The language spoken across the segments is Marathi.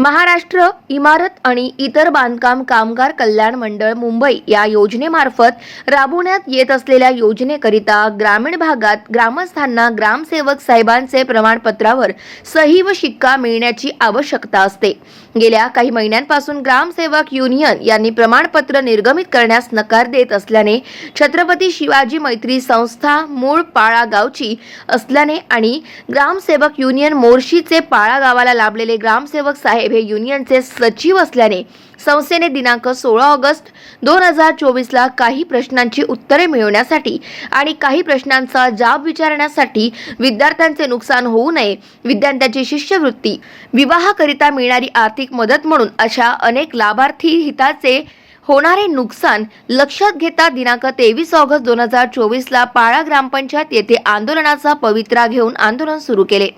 महाराष्ट्र इमारत आणि इतर बांधकाम कामगार कल्याण मंडळ मुंबई या योजनेमार्फत राबवण्यात येत असलेल्या योजनेकरिता ग्रामीण भागात ग्रामस्थांना ग्रामसेवक साहेबांचे प्रमाणपत्रावर सही व शिक्का मिळण्याची आवश्यकता असते। गेल्या काही महिन्यांपासून ग्रामसेवक युनियन यांनी प्रमाणपत्र निर्गमित करण्यास नकार देत असल्याने छत्रपती शिवाजी मैत्री संस्था मूळ पाळा गावची असल्याने आणि ग्रामसेवक युनियन मोर्शीचे पाळा गावाला लाभलेले ग्रामसेवक साहेब हे युनियनचे सचिव असल्याने संस्थेने दिनांक 16 ऑगस्ट 2024 ला काही प्रश्नांची उत्तरे मिळवण्यासाठी आणि काही प्रश्नांचा जाब विचारण्यासाठी विद्यार्थ्यांचे नुकसान होऊ नये, विद्यार्थ्यांची शिष्यवृत्ती, विवाहाकरिता मिळणारी आर्थिक मदत म्हणून अशा अनेक लाभार्थी हिताचे होणारे नुकसान लक्षात घेता दिनांक 23 ऑगस्ट 2024 ला पाळा ग्रामपंचायत येथे आंदोलनाचा पवित्रा घेऊन आंदोलन सुरू केले।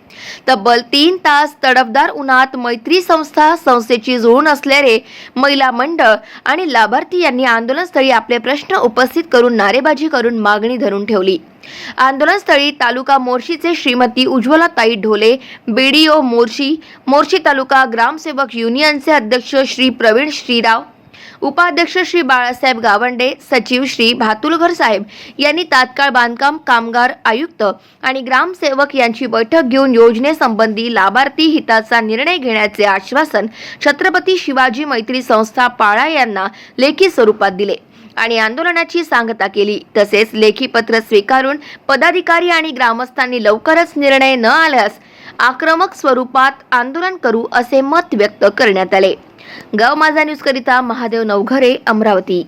तब्बल 3 तास तडफदार उन्हात मैत्री संस्थेची जोड असलेले महिला मंडळ आणि लाभार्थी यांनी आंदोलनस्थळी आपले प्रश्न उपस्थित करून नारेबाजी करून मागणी धरून ठेवली। आंदोलनस्थळी तालुका मोर्शीचे श्रीमती उज्ज्वलाताई ढोले, बीडीओ मोर्शी तालुका ग्रामसेवक युनियनचे अध्यक्ष श्री प्रवीण श्रीराव, उपाध्यक्ष श्री बाळासाहेब गावंडे, सचिव श्री भातुलकर साहेब यांनी तात्काळ बांधकाम कामगार आयुक्त आणि ग्रामसेवक यांची बैठक घेऊन योजनेसंबंधी लाभार्थी हिताचा निर्णय घेण्याचे आश्वासन छत्रपती शिवाजी मैत्री संस्था पाळा यांना लेखी स्वरूपात दिले आणि आंदोलनाची सांगता केली। तसेच लेखी पत्र स्वीकारून पदाधिकारी आणि ग्रामस्थांनी लवकरच निर्णय न आल्यास आक्रमक स्वरूपात आंदोलन करू असे मत व्यक्त करण्यात आले। गाव माझा न्यूज करिता महादेव नवघरे, अमरावती।